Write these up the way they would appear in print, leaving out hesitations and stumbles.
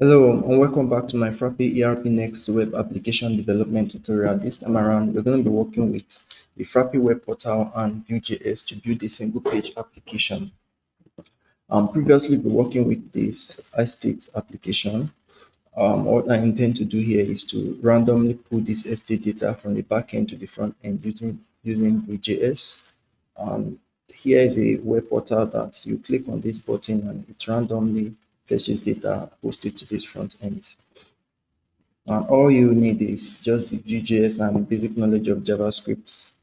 Hello and welcome back to my Frappe ERPNExt web application development tutorial. This time around, we're going to be working with the Frappe web portal and Vue.js to build a single page application. Previously, we've been working with this estate application. What I intend to do here is to randomly pull this estate data from the backend to the front end using Vue.js. Here is a web portal that you click on this button and it randomly fetches data posted to this front end. And all you need is just the Vue.js and basic knowledge of JavaScript.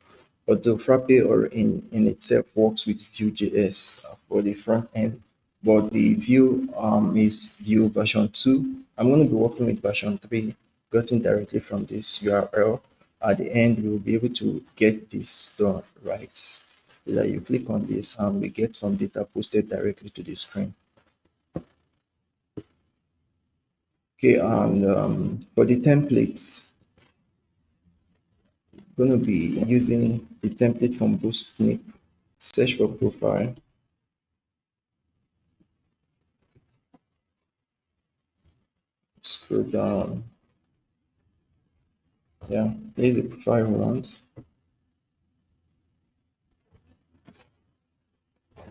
Although Frappe or in itself works with Vue.js for the front end, but the Vue is Vue version 2. I'm going to be working with version 3, gotten directly from this URL. At the end, we will be able to get this done right. Like you click on this and we get some data posted directly to the screen. Okay, and for the templates, going to be using the template from Boostnik. Search for profile. Scroll down. Yeah, here's the profile we want.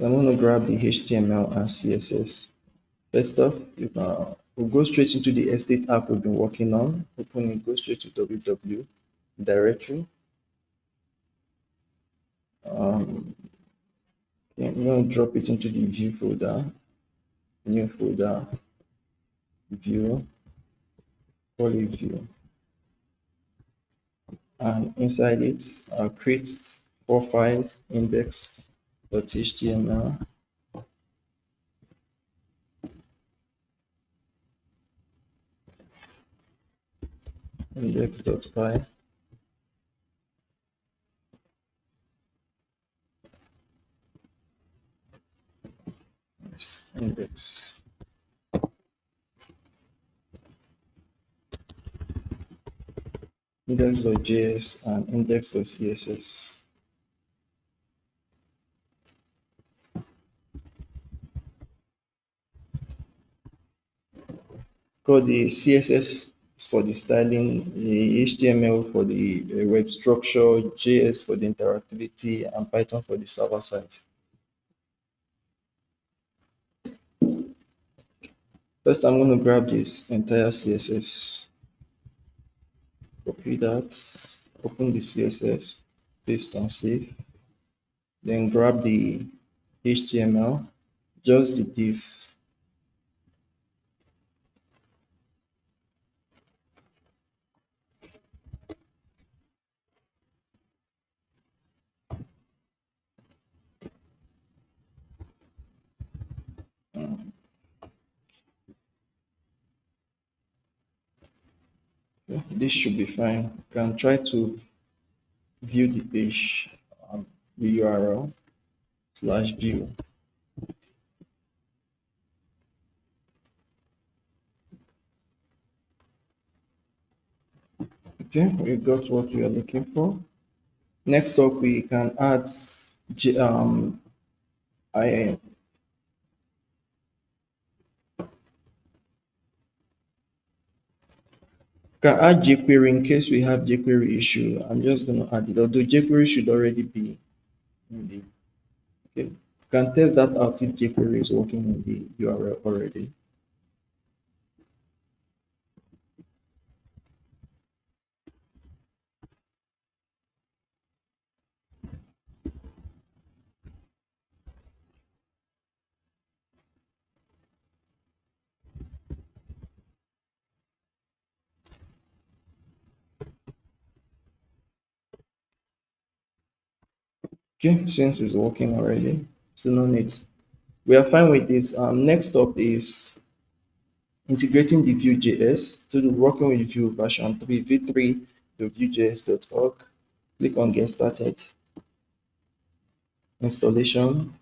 I'm going to grab the HTML and CSS. First off, we'll go straight into the estate app we've been working on. Open it, go straight to www directory. Okay, I'm going to drop it into the view folder, new folder, view, poly view. And inside it, I'll create 4 files, index.html, index.py, index. Index.js and index.css. Called the CSS is for the styling, the HTML for the web structure, JS for the interactivity, and Python for the server side. First, I'm going to grab this entire CSS, copy that, open the CSS, paste and save. Then grab the HTML, just the div. This should be fine. You can try to view the page, the URL/view. Okay, we got what we are looking for. Next up, we can add I can add jQuery in case we have jQuery issue. I'm just going to add it, although jQuery should already be in the. Okay, can test that out if jQuery is working in the URL already. Okay, since it's working already, so no need. We are fine with this. Next up is integrating the Vue.js to the working with Vue version 3, v3.vuejs.org. Click on Get Started, Installation.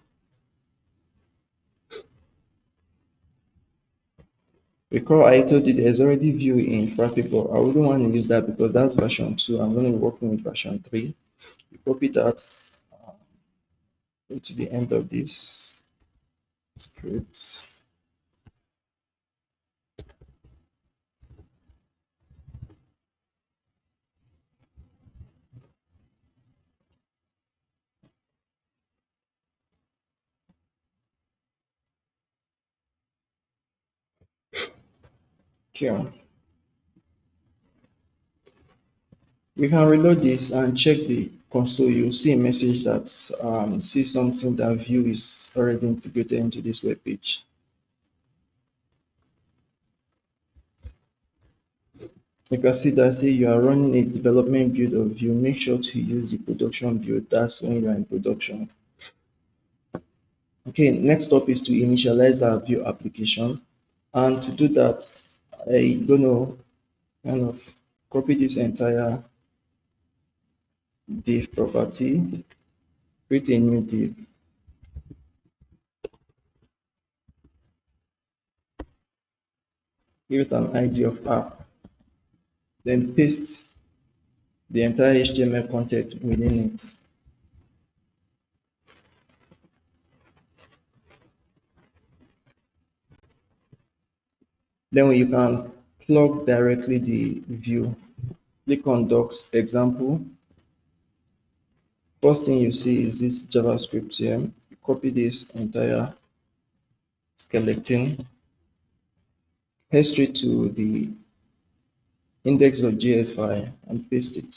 Recall I told you there's already Vue in Frappe, but I wouldn't want to use that because that's version 2. I'm going to be working with version 3. You copy that to the end of this script. Okay, we can reload this and check the console. You'll see a message that sees something that Vue is already integrated into this web page. You can see that say you are running a development build of Vue. Make sure to use the production build. That's when you are in production. Okay, next up is to initialize our Vue application. And to do that, I'm gonna kind of copy this entire div property, create a new div, give it an ID of app, then paste the entire HTML content within it. Then you can plug directly the view. Click on docs example. First thing you see is this JavaScript here. You copy this entire skeleton, head straight to the index.js file and paste it.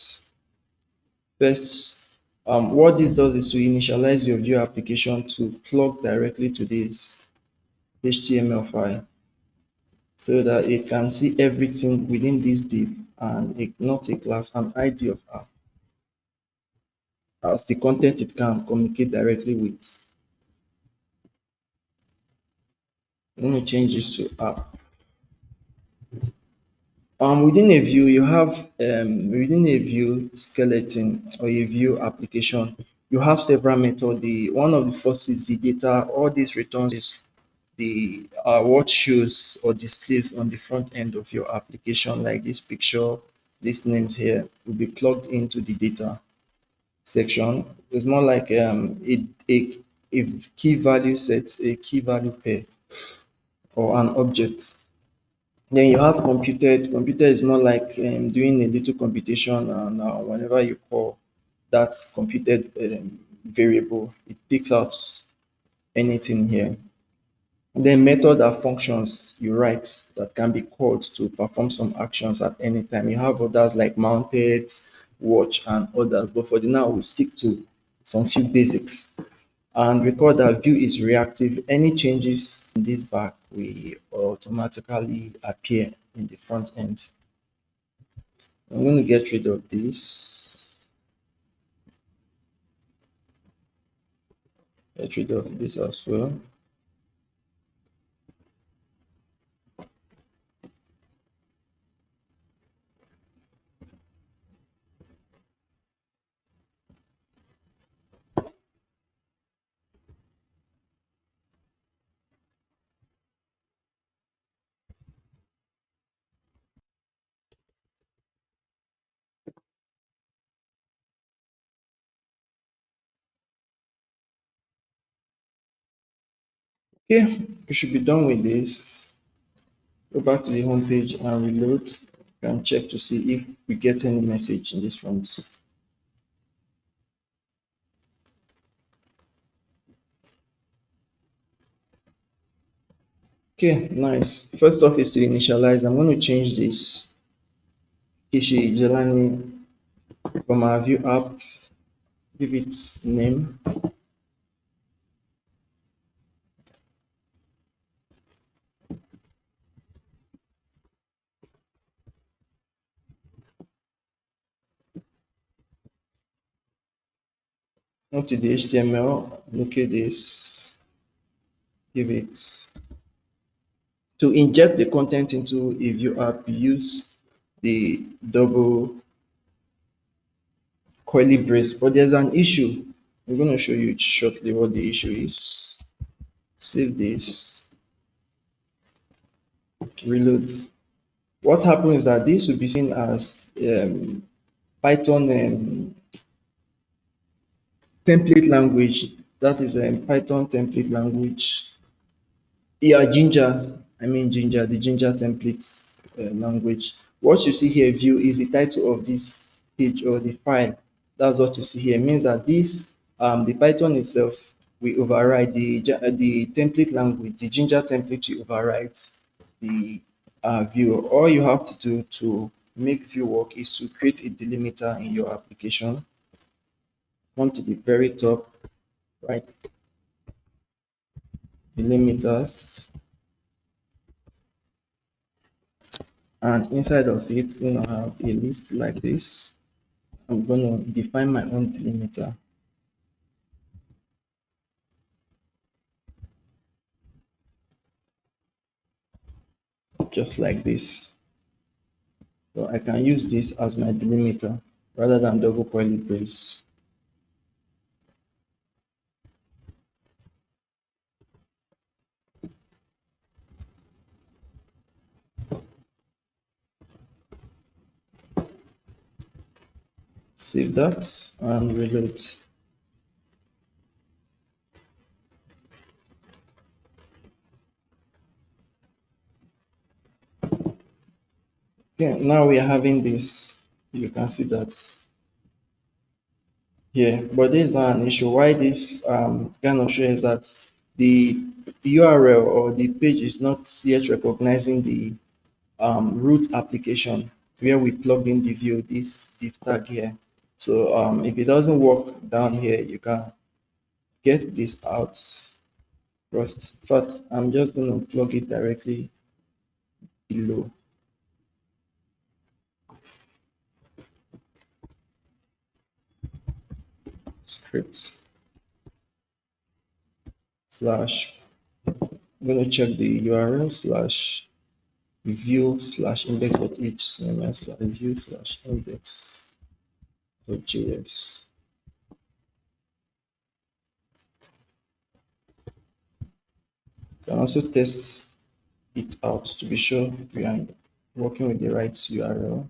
First, what this does is to initialize your Vue application to plug directly to this HTML file so that it can see everything within this div and not a class, an ID of app as the content it can communicate directly with. I'm going to change this to app. Within a view, you have within a view skeleton or a view application, you have several methods. The one of the first is the data. All these returns is the what shows or displays on the front end of your application, like this picture, these names here, will be plugged into the data section. It's more like a key value set, a key value pair, or an object. Then you have computed. Computer is more like doing a little computation, and whenever you call that computed variable, it picks out anything here. Then method are functions you write that can be called to perform some actions at any time. You have others like mounted, watch, and others. But for the now, we'll stick to some few basics. And record that view is reactive. Any changes in this back will automatically appear in the front end. I'm going to get rid of this. Get rid of this as well. Okay, we should be done with this. Go back to the home page and reload. And check to see if we get any message in this front. Okay, nice. First off is to initialize. I'm going to change this Kishi Jelani from our view app. Give it name. Go to the HTML. Look at this. Give it to inject the content into a view app. Use the double curly brace, but there's an issue. I'm going to show you shortly what the issue is. Save this, reload. What happens is that this will be seen as Python template language. That is a Python template language. Yeah, Ginger. I mean Ginger, the Ginger templates language. What you see here, view, is the title of this page or the file. That's what you see here. It means that this, the Python itself, will override the template language, the Ginger template will override the view. All you have to do to make view work is to create a delimiter in your application. Come to the very top, right? Delimiters, and inside of it, have a list like this. I'm going to define my own delimiter, just like this. So I can use this as my delimiter rather than double curly brace. Save that and reload. Okay, now we are having this. You can see that here, but this is not an issue. Why this kind of shows that the URL or the page is not yet recognizing the root application where we plugged in the view, this div tag here. So if it doesn't work down here, you can get this out first. But I'm just going to plug it directly below script slash. I'm going to check the URL slash view slash index.html slash view slash index.js. You can also test it out to be sure we are working with the right URL.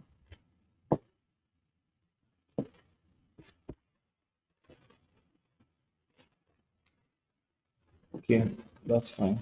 Okay, that's fine.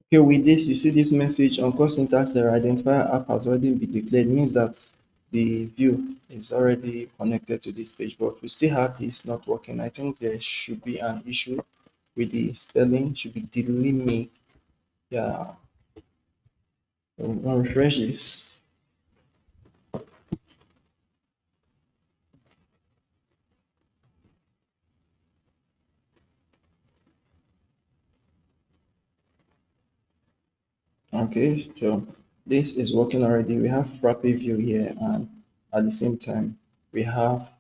Okay, with this, you see this message on core syntax error identifier app has already been declared. Means that the view is already connected to this page, but we still have this not working. I think there should be an issue with the spelling, should be delimi. Yeah, I'll refresh this. Okay, so this is working already. We have Frappe view here, and at the same time, we have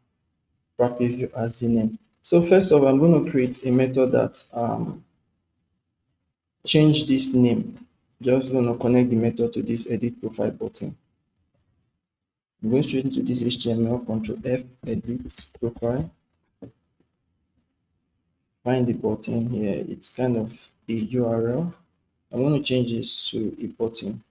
Frappe view as the name. So first of all, I'm going to create a method that change this name. Just going to connect the method to this edit profile button. I'm going straight into this HTML, Control F, edit profile. Find the button here. It's kind of a URL. I'm going to change this to a button.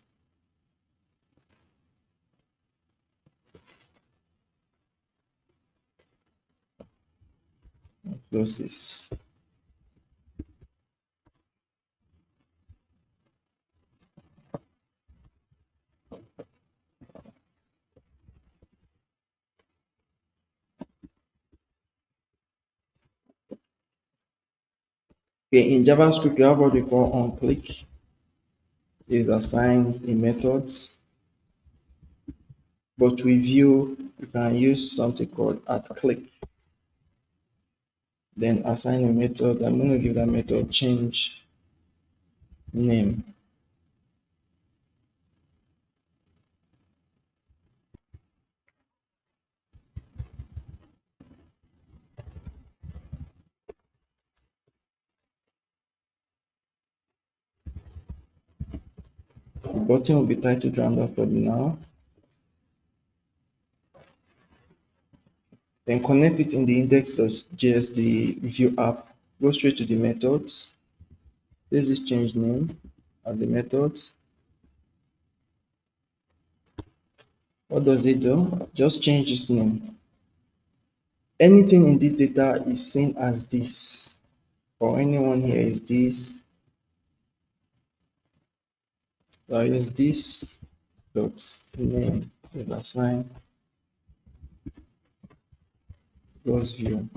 Close this. Okay, in JavaScript, you have what we call onClick. Is assigned a method, but with Vue, you can use something called at click. Then assign a method. I'm going to give that method change name. The button will be titled random for now. Then connect it in the index.js, the Vue app. Go straight to the methods. There's this change name as the method. What does it do? Just change this name. Anything in this data is seen as this, or anyone here is this. So I use this. dot name is assign plus view.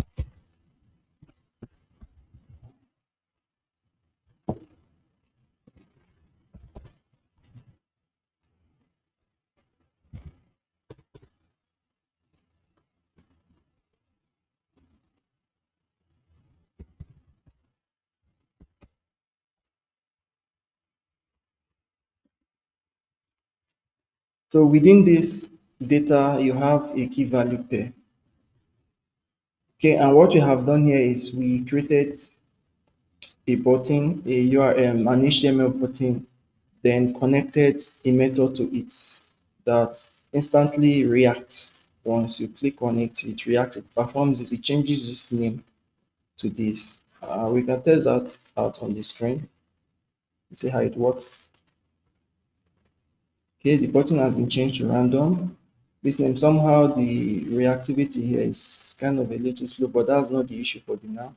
So within this data, you have a key value pair. Okay, and what we have done here is we created a button, a URL, an HTML button, then connected a method to it that instantly reacts. Once you click on it, it reacts, it performs this, it changes this name to this. We can test that out on the screen, see how it works. Okay, the button has been changed to random. This name, somehow the reactivity here is kind of a little slow, but that's not the issue for the now.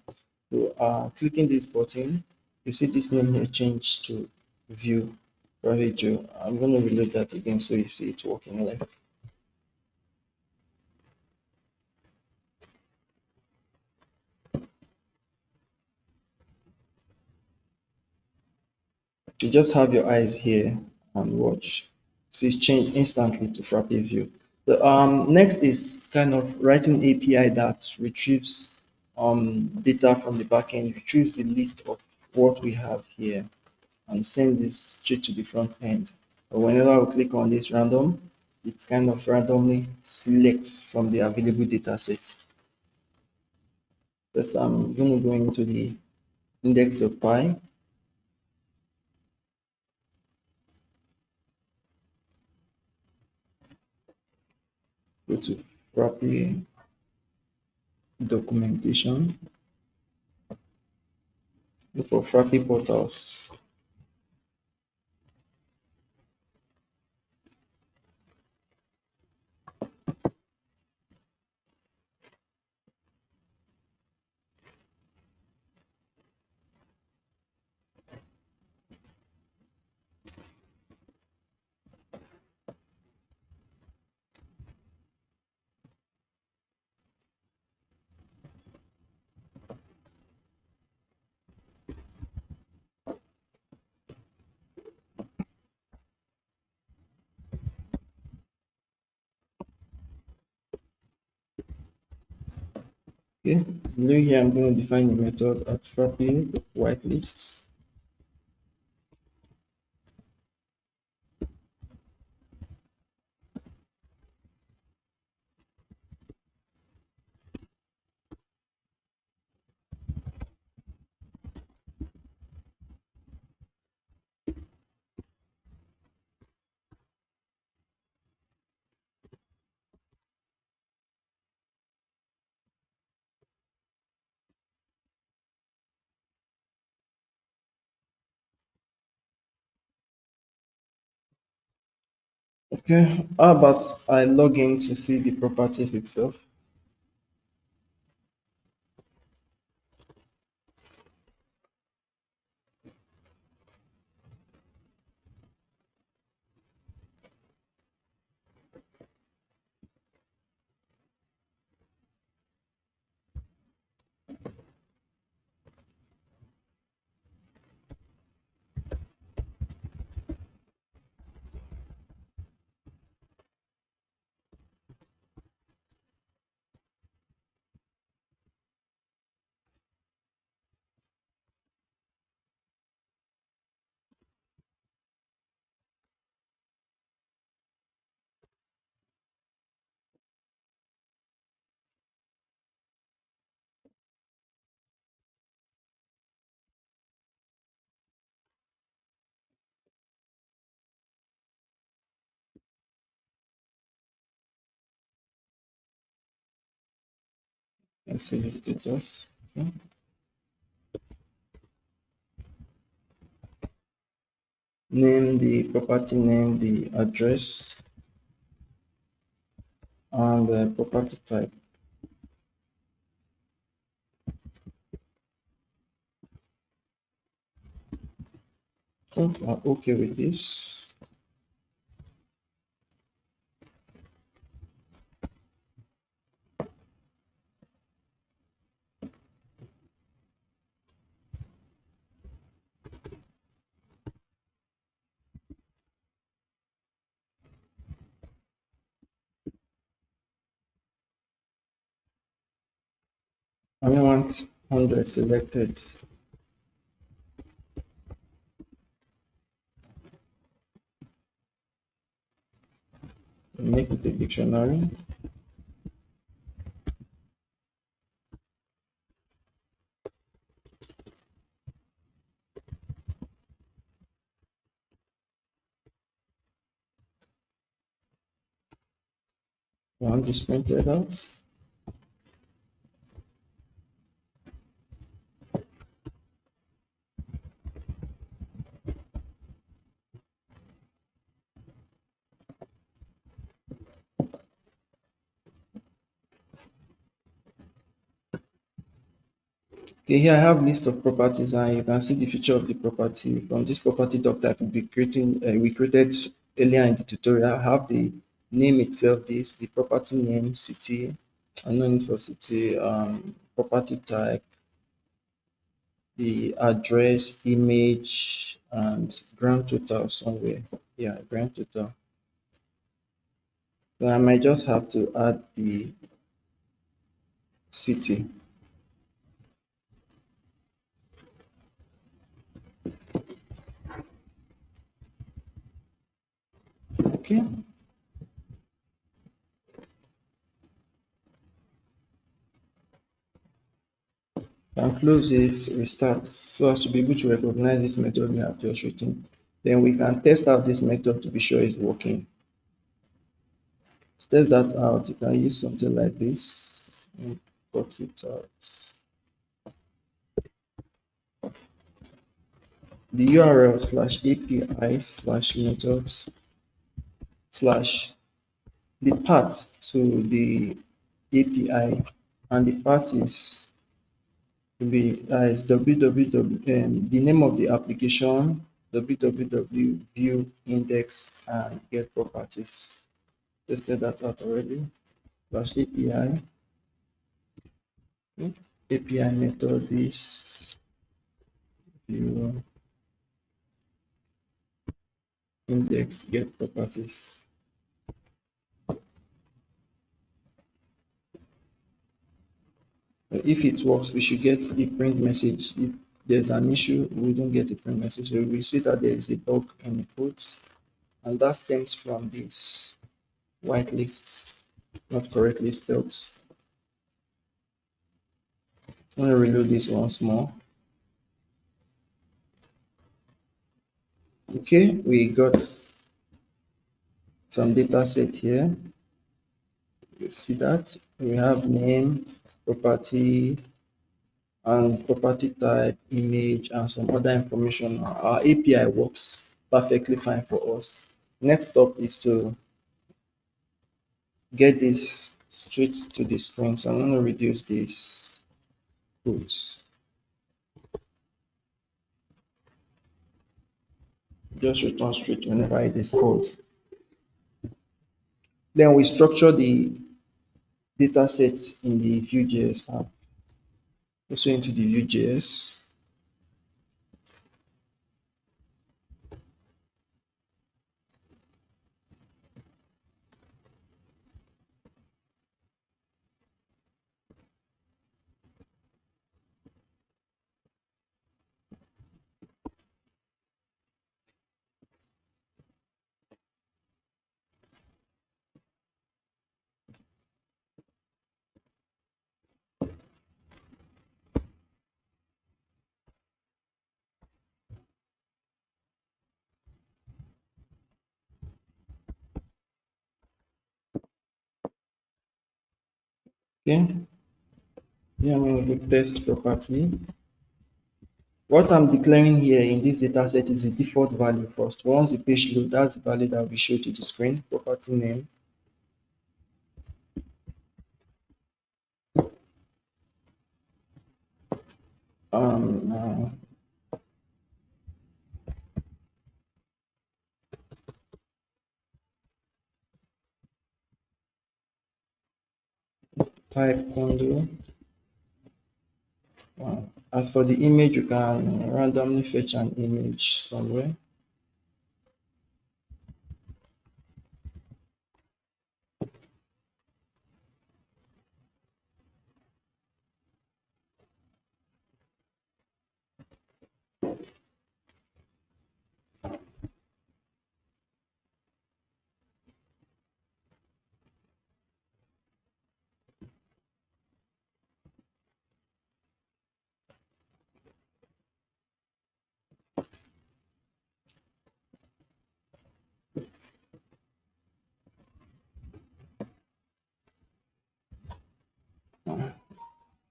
So clicking this button, you see this name here changed to view, private Joe. I'm going to reload that again so you see it working live. You just have your eyes here and watch. So it's changed instantly to Frappe view. The next is kind of writing API that retrieves data from the backend, retrieves the list of what we have here and send this straight to the front end. But whenever we click on this random, it kind of randomly selects from the available data set. First, I'm going to go into the index.py, go to Frappe documentation, look for Frappe portals. Okay, below here I'm going to define a method at Frappe whitelists. Okay, how about I log in to see the properties itself? Let's see the status. Okay. Name the property name, the address, and the property type. So I'm okay with this. want 100 selected. Make it a dictionary. I want this printed out. Okay, here I have list of properties and you can see the feature of the property. From this property doc that we created earlier in the tutorial, I have the name itself, this, the property name, city, and no need for city, property type, the address, image, and grand total somewhere. Yeah, grand total. So I might just have to add the city. Okay, and close this, restart, so as to be able to recognize this method we have just written. Then we can test out this method to be sure it's working. To test that out, you can use something like this and cut it out. The URL slash API slash methods slash the path to the API, and the path is www, the name of the application, www view index and get properties. Tested that out already. Slash API. Okay. API method is view index get properties. If it works, we should get the print message. If there's an issue, we don't get the print message. So we see that there is a bug in the code, and that stems from these white lists not correctly spelled. I'm going to reload this once more. Okay, we got some data set here. You see that we have name, property, and property type, image, and some other information. Our API works perfectly fine for us. Next up is to get this straight to the screen. So I'm going to reduce this code. Just return straight whenever it is called. Then we structure the data sets in the Vue.js app. Also into the Vue.js. Okay. Here I'm going to do test property. What I'm declaring here in this data set is the default value first. Once the page load, that's the value that we show to the screen. Property name. Uh, type condo. As for the image, you can randomly fetch an image somewhere.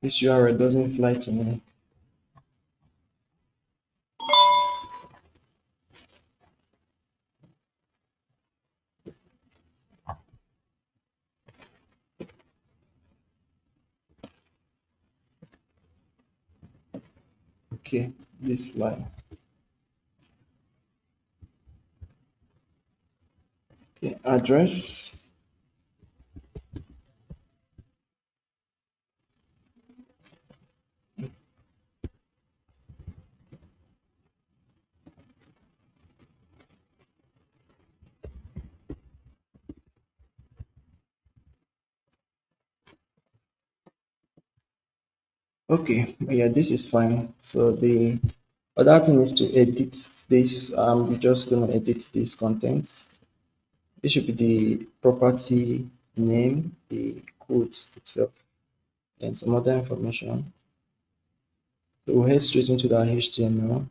This URL doesn't fly to me. Okay, this fly. Okay, address. Okay, yeah, this is fine. So the other thing is to edit this. We're just gonna edit this contents. This should be the property name, the code itself, and some other information. So we'll head straight into the HTML.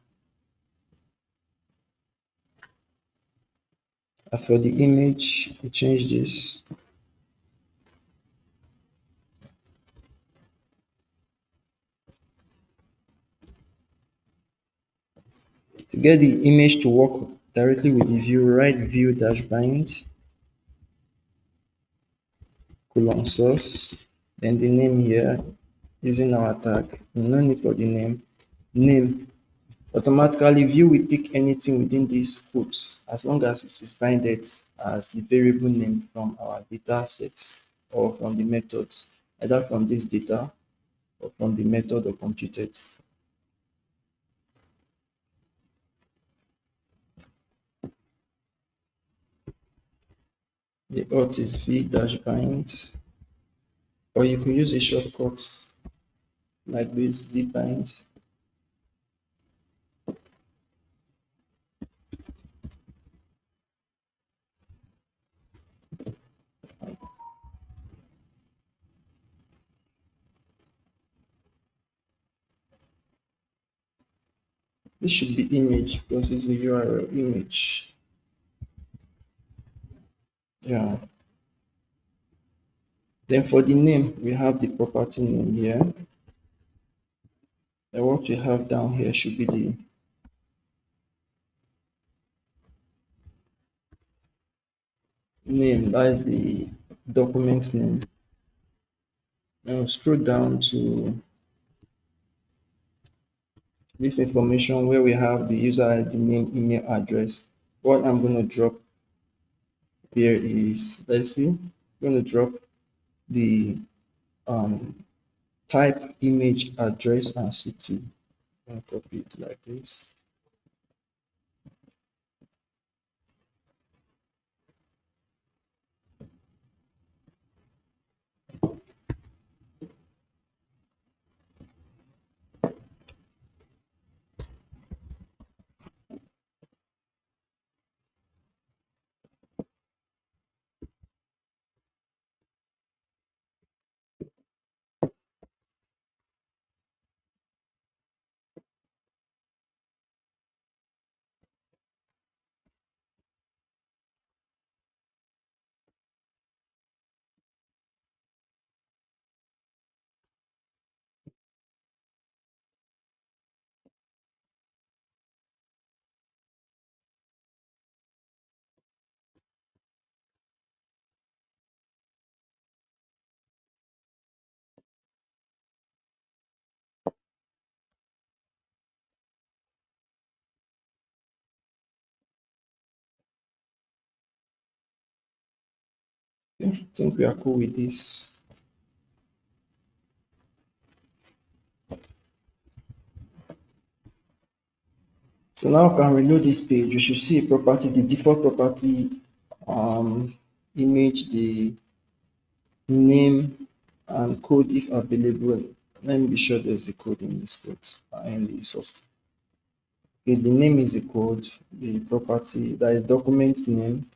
As for the image, we change this. To get the image to work directly with the view, write view dash bind colon source. Then the name here using our tag. No need for the name. Name. Automatically view will pick anything within this quote as long as it is binded as the variable name from our data set or from the method, either from this data or from the method or computed. The auth is v dash bind, or you can use a shortcut like this v bind. This should be image because it's a URL image. Yeah. Then for the name, we have the property name here. And what we have down here should be the name, that is the document name. Now scroll down to this information where we have the user ID, name, email address. What I'm going to drop here is, let's see, I'm going to drop the um, type, image, address, and city. I'm going to copy it like this. Okay, I think we are cool with this. So now I can reload this page. You should see a property, the default property, image, the name, and code if available. Let me be sure there's the code in this code in the source. Okay, the name is the code, the property, that is document name,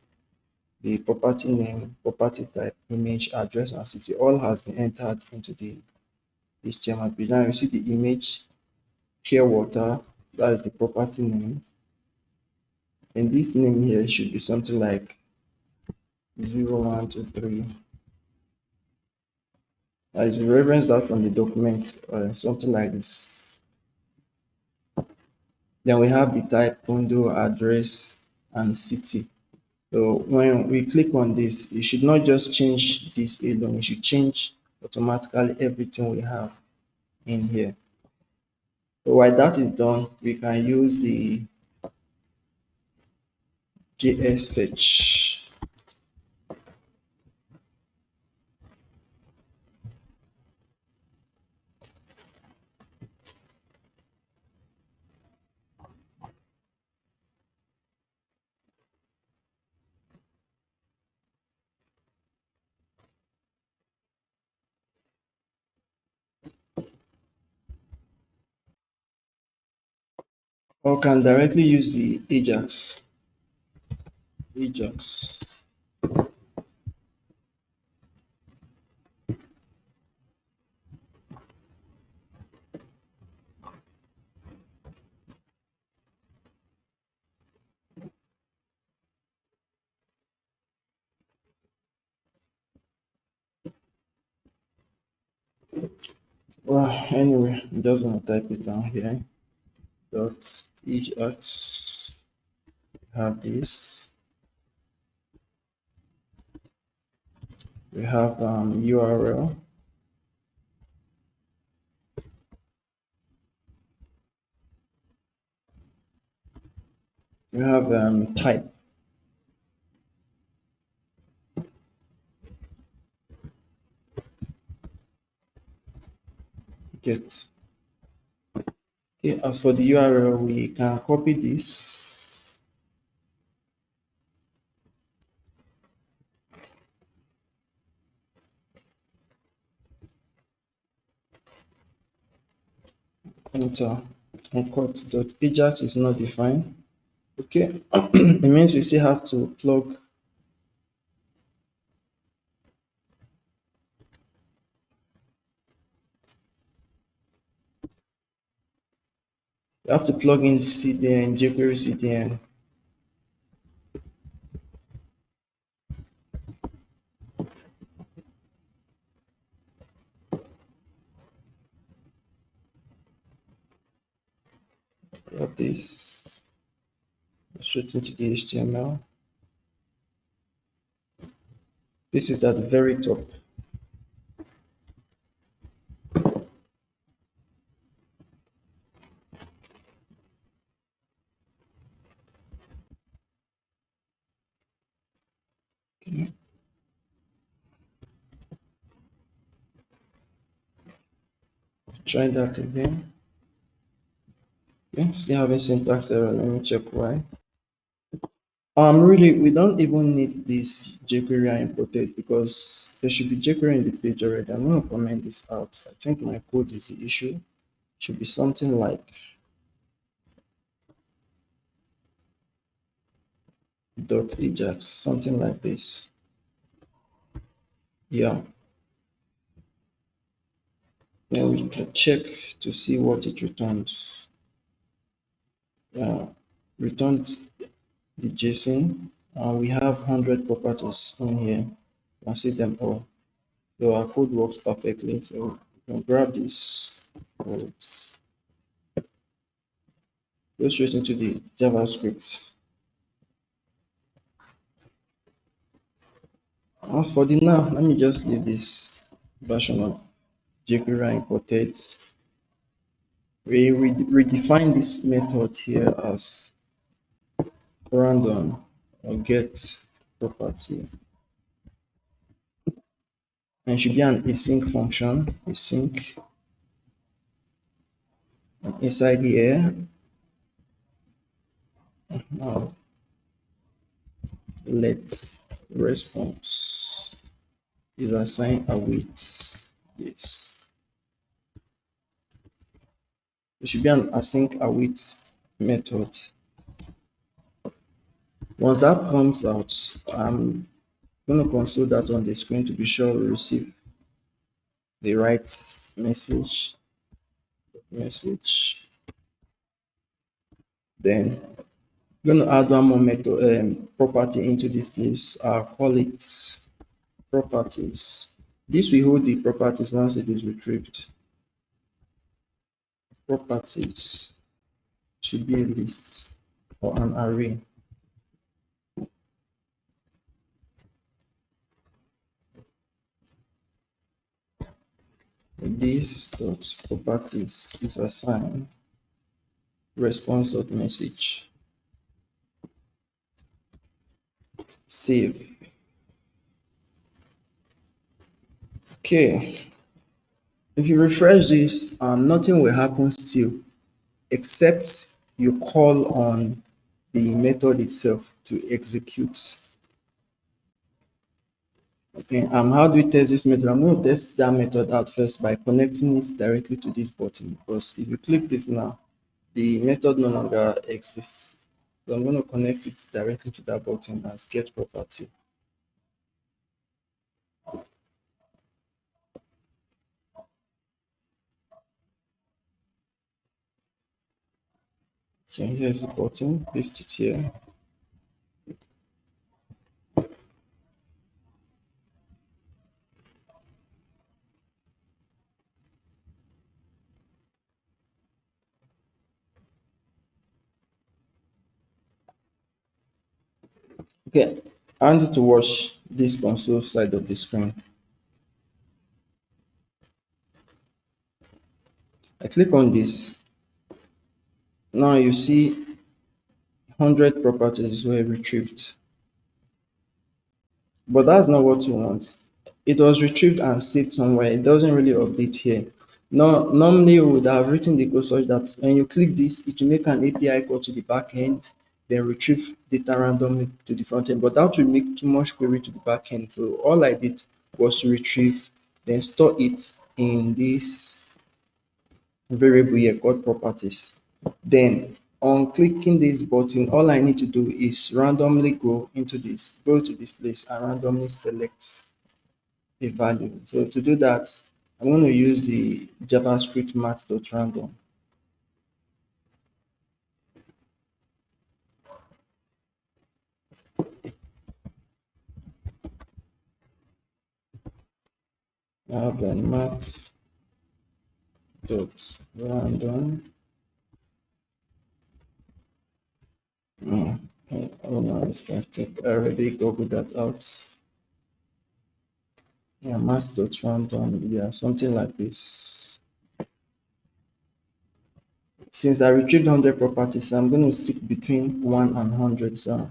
the property name, property type, image, address, and city. All has been entered into the HTML page. Now you see the image, pure water, that is the property name. And this name here should be something like 0123 As you reference that from the document, something like this. Then we have the type, condo, address, and city. So when we click on this, you should not just change this alone, you should change automatically everything we have in here. So while that is done, we can use the JS fetch. Or can directly use the Ajax. Ajax. Well, anyway, I'm just gonna type it down here. Dot Ajax. Have this. We have URL. We have type. Get. Okay, as for the URL, we can copy this. Enter. Uncut. Dot Ajax is not defined. Okay, it means we still have to plug. We have to plug in CDN, jQuery CDN. Got this straight into the HTML. This is at the very top. Okay. Try that again. Okay, still having syntax error. Let me check why. Really, we don't even need this jQuery I imported because there should be jQuery in the page already. I'm gonna comment this out. I think my code is the issue. Should be something like dot Ajax, something like this. Yeah. Then we can check to see what it returns. Returns the JSON. We have 100 properties in here. You can see them all. So our code works perfectly. So you can grab this code, go straight into the JavaScript. As for the now, let me just leave this version of jQuery imported. We redefine this method here as random or get property. And it should be an async function, async. And inside here, now let response is assigned await this. It should be an async await method. Once that comes out, I'm going to console that on the screen to be sure we receive the right message. Then I'm going to add one more method property into this place. I'll call it properties. This will hold the properties once it is retrieved. Properties should be a list or an array. This dot properties is assigned response dot message. Save. Okay. If you refresh this, nothing will happen still, except you call on the method itself to execute. Okay, how do we test this method? I'm going to test that method out first by connecting it directly to this button, because if you click this now, the method no longer exists. So I'm going to connect it directly to that button as get property. Okay, here's the button, paste it here. Okay, I want you to watch this console side of the screen. I click on this. Now you see 100 properties were retrieved. But that's not what you want. It was retrieved and saved somewhere. It doesn't really update here. No, normally we would have written the code such that when you click this, it will make an API call to the back end, then retrieve data randomly to the front end. But that will make too much query to the back end. So all I did was to retrieve, then store it in this variable here called properties. Then on clicking this button, all I need to do is randomly go to this place and randomly select a value. So to do that, I'm going to use the JavaScript math.random. Now then math.random. Oh no, it's started. I already googled that out. Yeah, math.random. Yeah, something like this. Since I retrieved 100 properties, I'm going to stick between 1 and 100. So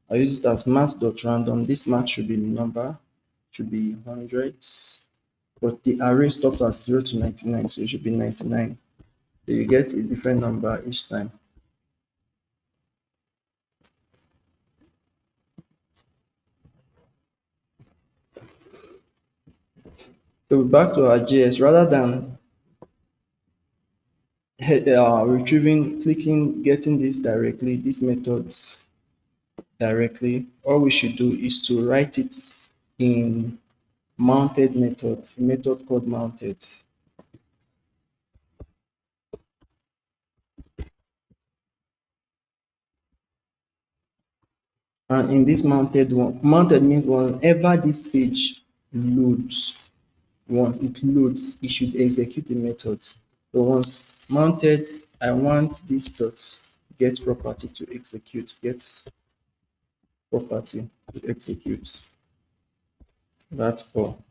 I use it as math.random. This math should be the number, should be hundreds, but the array stopped at 0 to 99, so it should be 99. So you get a different number each time. So back to our JS, rather than retrieving, clicking, getting this directly, these methods directly, all we should do is to write it in mounted method, a method called mounted. And in this mounted means whenever this page loads, once it loads, it should execute the method. So once mounted, I want this dot get property to execute, get property to execute. That's all.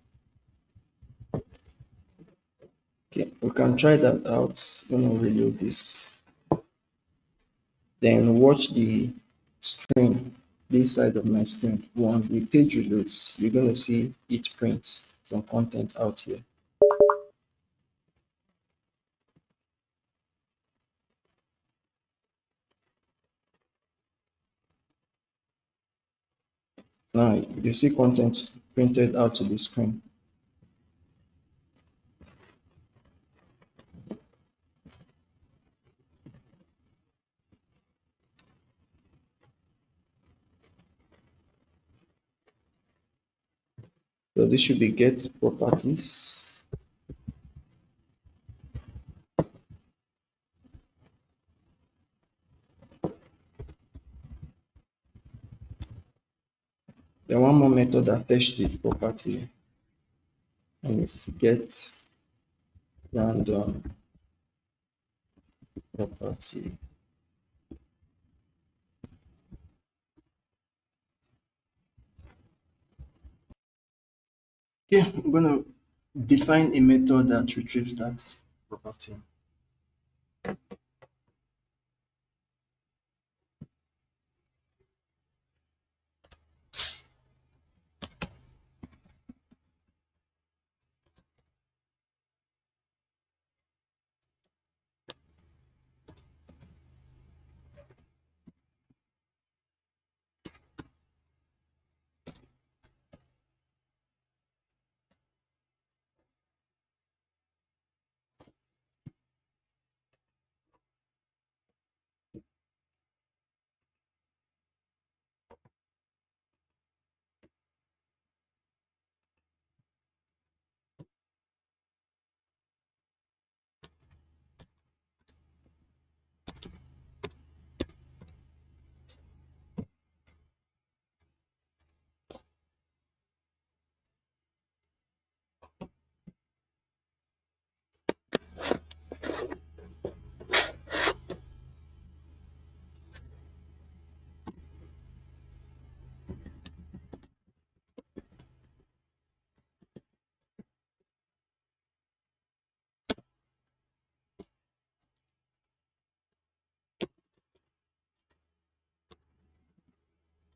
Okay, we can try that out. I'm gonna reload this. Then watch the screen, this side of my screen. Once the page reloads, you're gonna see it prints some content out here. Now you see content printed out to the screen. So this should be get properties. Then one more method that fetch the property. and it's get random property. Yeah, I'm gonna define a method that retrieves that property.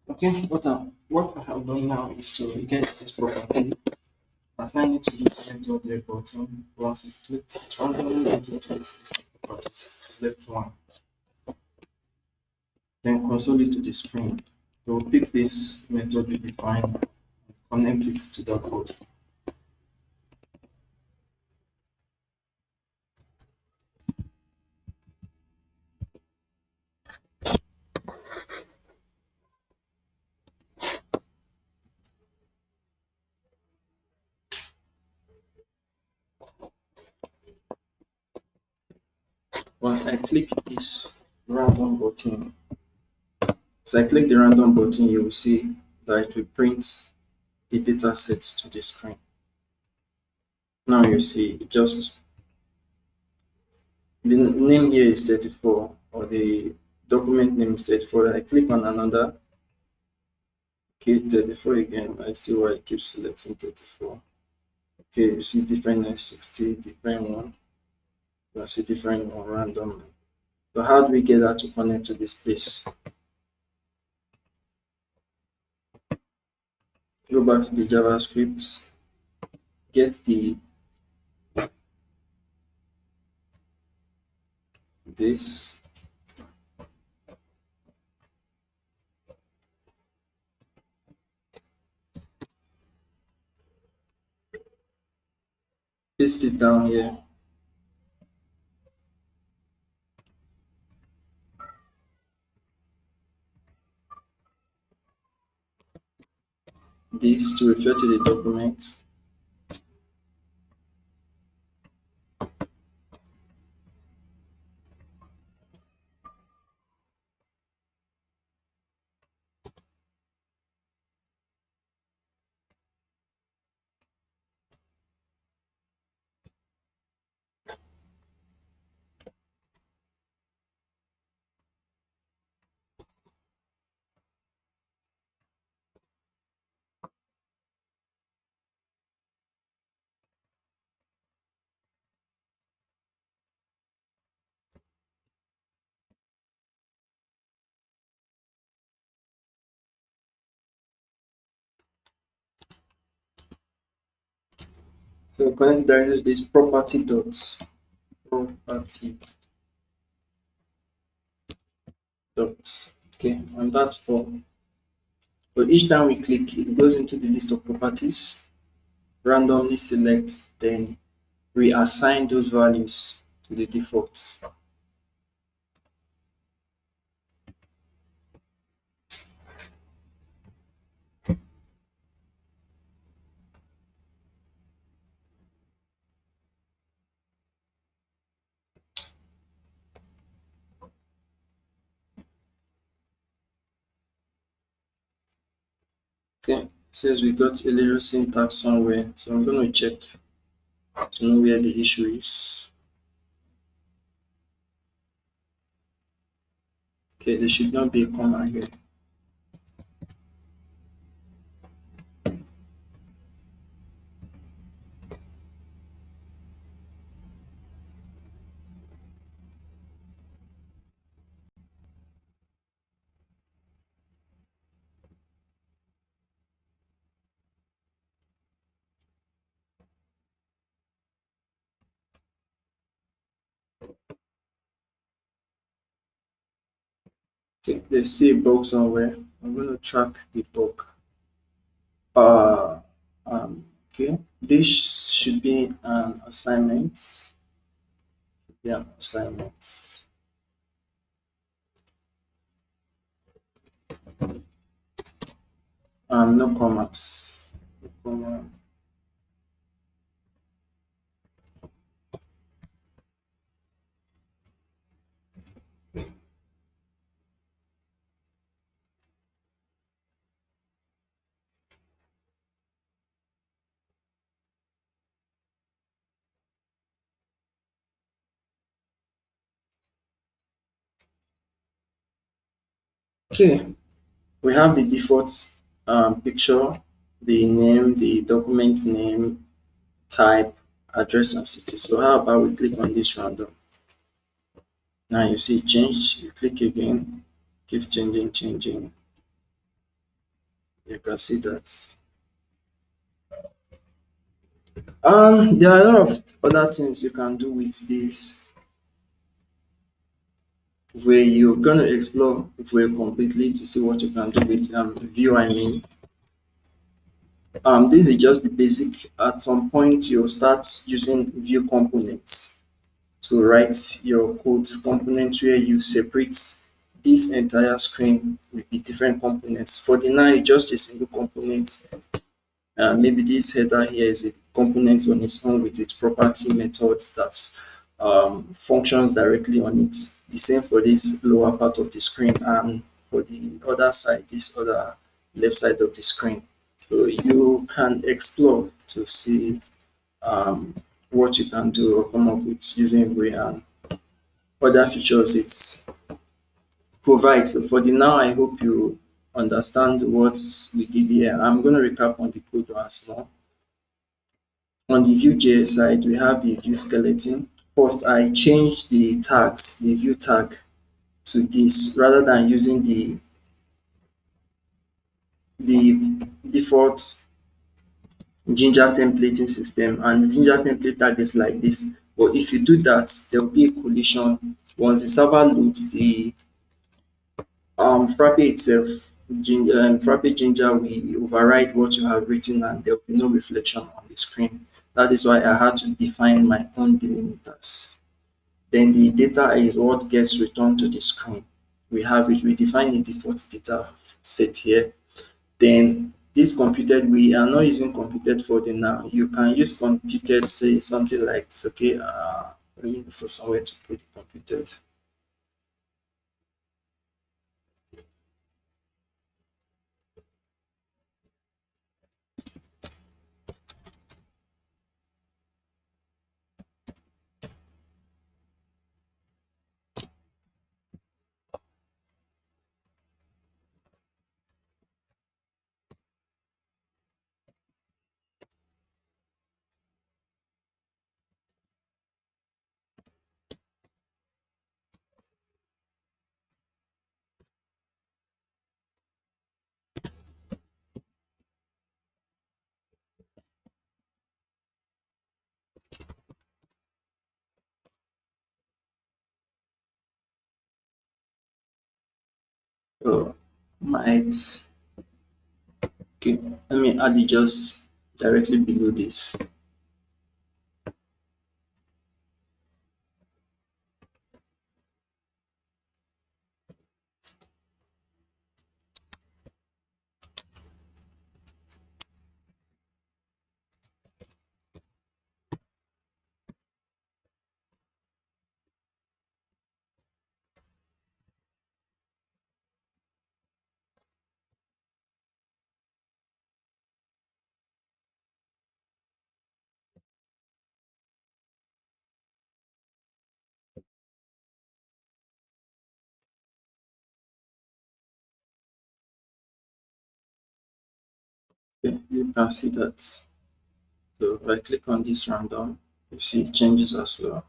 Okay, what I have done now is to get this property, assign it to this method here button. Once it's clicked, it randomly gets into this list of properties. Select one, then console it to the screen. So we'll pick this method we define, connect it to the code. Once I click this random button, so I click the random button, you will see that it will print the data set to the screen. Now you see it just the name here is 34 or the document name is 34. I click on another, okay, 34 again. I see why it keeps selecting 34. Okay, you see different 60, different one. You see different one randomly. So how do we get that to connect to this place? Go back to the JavaScript, get the this, paste it down here. This to refer to the document. So connect directly to this property dots. Okay, and that's all. So each time we click, it goes into the list of properties, randomly select, then reassign those values to the defaults. Okay, says we got a little syntax somewhere, so I'm going to check to know where the issue is. Okay, there should not be a comma here. Okay, let's see a bug somewhere. I'm going to track the bug. Uh, okay, this should be an assignment. Yeah, assignments. No commas. No comma. Okay, we have the default picture, the name, the document name, type, address, and city. So how about we click on this random? Now you see change. You click again, keep changing, changing. You can see that. There are a lot of other things you can do with this, where you're gonna explore Vue completely to see what you can do with Vue. I mean, this is just the basic. At some point, you'll start using Vue components to write your code components where you separate this entire screen with the different components. For the now, it's just a single component. Maybe this header here is a component on its own with its property methods that functions directly on it. The same for this lower part of the screen, and for the other side, this other left side of the screen. So you can explore to see um, what you can do or come up with using Vue and other features it provides. So for the now, I hope you understand what we did here. I'm going to recap on the code once more. On the Vue.js side, we have the Vue skeleton. First, I changed the tags, the Vue tag to this rather than using the default Ginger templating system. And the Ginger template tag is like this. But if you do that, there will be a collision. Once the server loads, the Frappe itself, Frappe Ginger will override what you have written and there will be no reflection on the screen. That is why I had to define my own delimiters. Then the data is what gets returned to the screen. We have it, we define a default data set here. Then this computed, we are not using computed for the now. You can use computed, say something like this, okay, let me look for somewhere to put the computed. So might, okay, let me add it just directly below this. Okay, you can see that. So if I click on this random, you see it changes as well.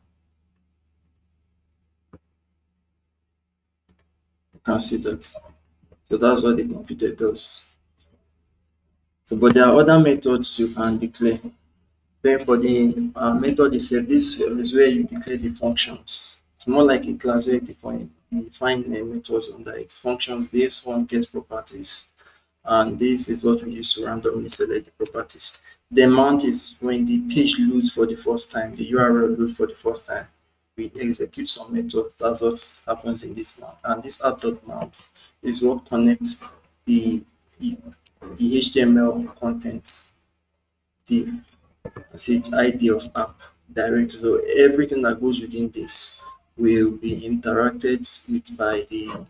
You can see that. So that's what the computer does. So, but there are other methods you can declare. Then for the method itself, this is where you declare the functions. It's more like a class where you define methods under its functions. This one gets properties, and this is what we use to randomly select the properties. The amount is when the page loads for the first time, the URL loads for the first time. We execute some method. That's what happens in this map. And this app dot maps is what connects the the, the HTML contents, the as its ID of app directly. So everything that goes within this will be interacted with by the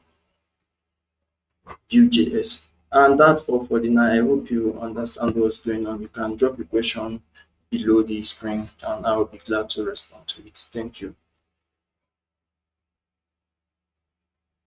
Vue.js. And that's all for the night. I hope you understand what's going on. You can drop a question below the screen and I will be glad to respond to it. Thank you.